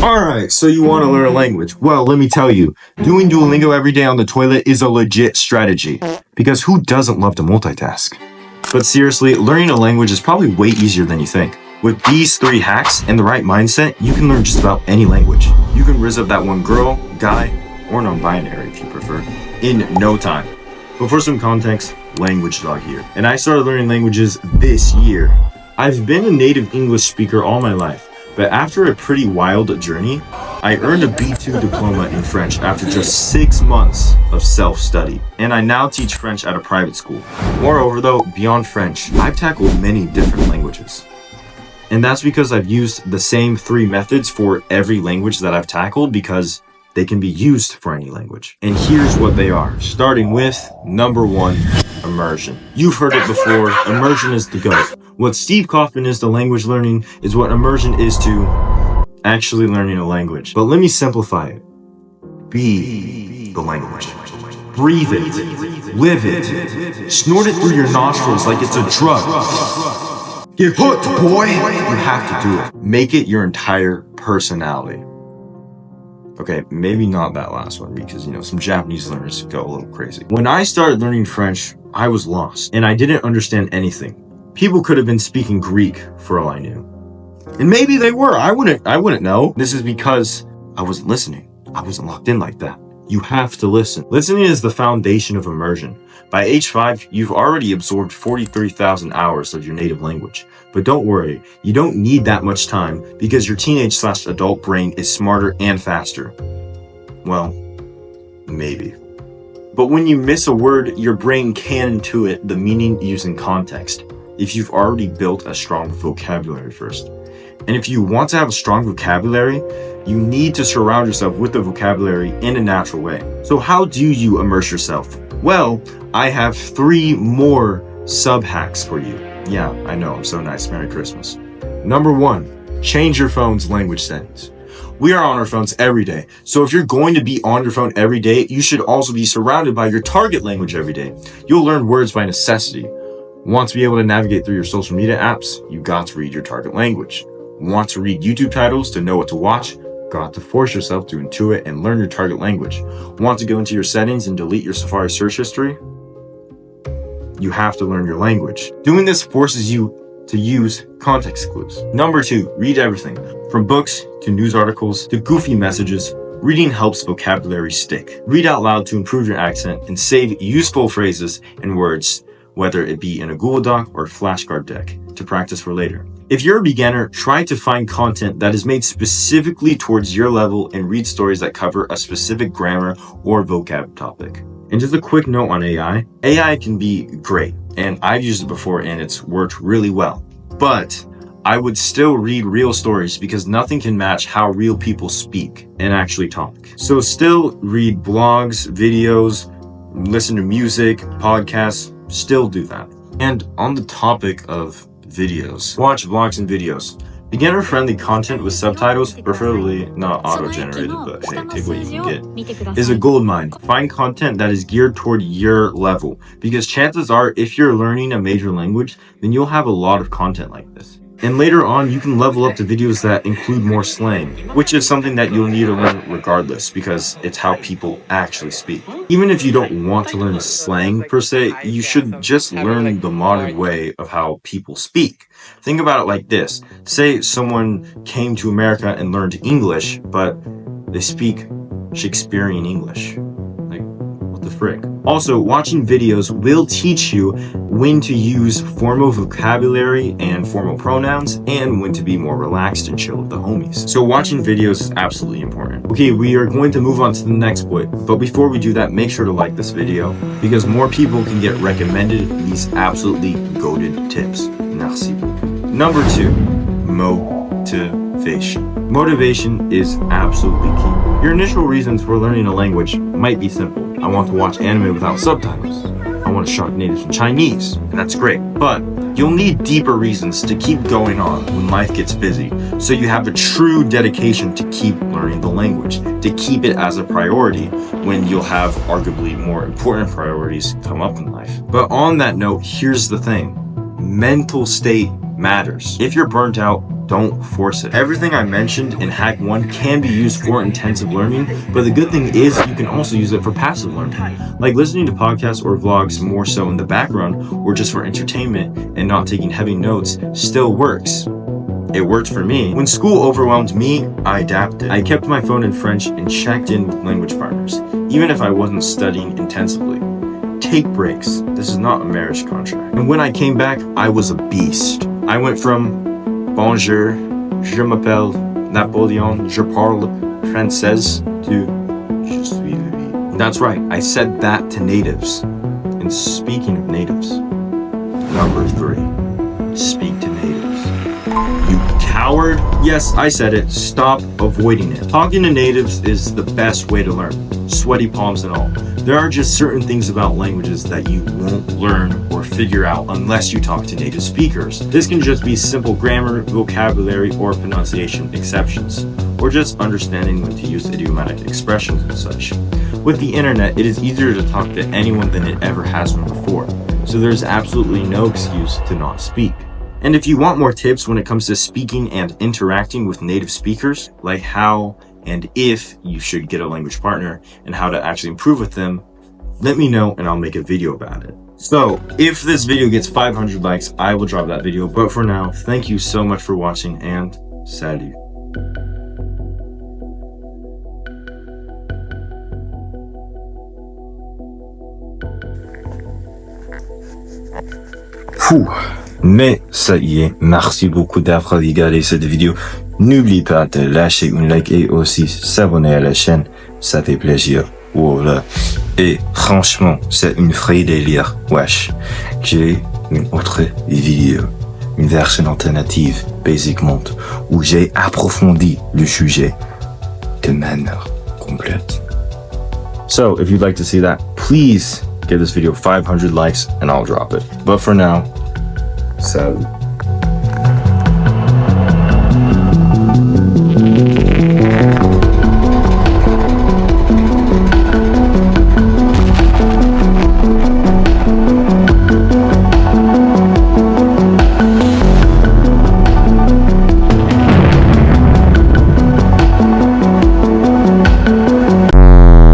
Alright, so you want to learn a language. Well, let me tell you, doing Duolingo every day on the toilet is a legit strategy. Because who doesn't love to multitask? But seriously, learning a language is probably way easier than you think. With these 3 hacks and the right mindset, you can learn just about any language. You can rizz up that one girl, guy, or non-binary if you prefer, in no time. But for some context, Language Dog here. And I started learning languages this year. I've been a native English speaker all my life. But after a pretty wild journey, I earned a B2 diploma in French after just 6 months of self-study, and I now teach French at a private school. Moreover though, beyond French, I've tackled many different languages. And that's because I've used the same 3 methods for every language that I've tackled because they can be used for any language. And here's what they are, starting with number 1, immersion. You've heard it before, immersion is the GOAT. What Steve Kaufman is to language learning is what immersion is to actually learning a language. But let me simplify it. Be the language. Breathe it. Live it. Snort it through your nostrils like it's a drug. Get hooked, boy! You have to do it. Make it your entire personality. Okay, maybe not that last one because, some Japanese learners go a little crazy. When I started learning French, I was lost and I didn't understand anything. People could have been speaking Greek for all I knew. And maybe they were. I wouldn't know. This is because I wasn't listening. I wasn't locked in like that. You have to listen. Listening is the foundation of immersion. By age 5, you've already absorbed 43,000 hours of your native language. But don't worry, you don't need that much time because your teenage/adult brain is smarter and faster. Well, maybe. But when you miss a word, your brain can intuit the meaning using context. If you've already built a strong vocabulary first. And if you want to have a strong vocabulary, you need to surround yourself with the vocabulary in a natural way. So how do you immerse yourself? Well, I have 3 more sub-hacks for you. Yeah, I know, I'm so nice. Merry Christmas. Number 1, change your phone's language settings. We are on our phones every day. So if you're going to be on your phone every day, you should also be surrounded by your target language every day. You'll learn words by necessity. Want to be able to navigate through your social media apps? You got to read your target language. Want to read YouTube titles to know what to watch? Got to force yourself to intuit and learn your target language. Want to go into your settings and delete your Safari search history? You have to learn your language. Doing this forces you to use context clues. Number 2, read everything. From books to news articles to goofy messages, reading helps vocabulary stick. Read out loud to improve your accent and save useful phrases and words, whether it be in a Google Doc or flashcard deck, to practice for later. If you're a beginner, try to find content that is made specifically towards your level and read stories that cover a specific grammar or vocab topic. And just a quick note on AI. AI can be great, and I've used it before and it's worked really well. But I would still read real stories because nothing can match how real people speak and actually talk. So still read blogs, videos, listen to music, podcasts, still do that. And on the topic of videos, watch vlogs and videos. Beginner-friendly content with subtitles, preferably not auto-generated, but hey, take what you can get, is a goldmine. Find content that is geared toward your level, because chances are, if you're learning a major language, then you'll have a lot of content like this. And later on, you can level up to videos that include more slang, which is something that you'll need to learn regardless, because it's how people actually speak. Even if you don't want to learn slang per se, you should just learn the modern way of how people speak. Think about it like this. Say someone came to America and learned English, but they speak Shakespearean English. Like, what the frick? Also, watching videos will teach you when to use formal vocabulary and formal pronouns, and when to be more relaxed and chill with the homies. So watching videos is absolutely important. Okay, we are going to move on to the next point, but before we do that, make sure to like this video, because more people can get recommended these absolutely goated tips. Merci. Number 2, motivation. Motivation is absolutely key. Your initial reasons for learning a language might be simple. I want to watch anime without subtitles. I want to shark natives in Chinese, and that's great. But you'll need deeper reasons to keep going on when life gets busy, so you have a true dedication to keep learning the language, to keep it as a priority when you'll have arguably more important priorities come up in life. But on that note, here's the thing. Mental state matters. If you're burnt out, don't force it. Everything I mentioned in Hack 1 can be used for intensive learning, but the good thing is you can also use it for passive learning, like listening to podcasts or vlogs more so in the background or just for entertainment and not taking heavy notes still works. It worked for me. When school overwhelmed me, I adapted. I kept my phone in French and checked in with language partners, even if I wasn't studying intensively. Take breaks. This is not a marriage contract. And when I came back, I was a beast. I went from bonjour, je m'appelle Napoléon, je parle français to je suis lui. That's right, I said that to natives. And speaking of natives, number 3, speak to natives. You coward. Yes, I said it. Stop avoiding it. Talking to natives is the best way to learn. Sweaty palms and all. There are just certain things about languages that you won't learn or figure out unless you talk to native speakers. This can just be simple grammar, vocabulary, or pronunciation exceptions, or just understanding when to use idiomatic expressions and such. With the internet, it is easier to talk to anyone than it ever has been before, so there's absolutely no excuse to not speak. And if you want more tips when it comes to speaking and interacting with native speakers, like how and if you should get a language partner and how to actually improve with them, let me know and I'll make a video about it. So if this video gets 500 likes, I will drop that video. But for now, thank you so much for watching and salut. Mais ça y est, merci beaucoup d'avoir regardé cette vidéo. N'oublie pas de lâcher un like et aussi s'abonner à la chaîne, ça fait plaisir. Voilà. Et franchement, c'est une vraie délire. Wesh. J'ai une autre vidéo, une version alternative, basiquement, où j'ai approfondi le sujet de manière complète. So, if you'd like to see that, please give this video 500 likes and I'll drop it. But for now, salut.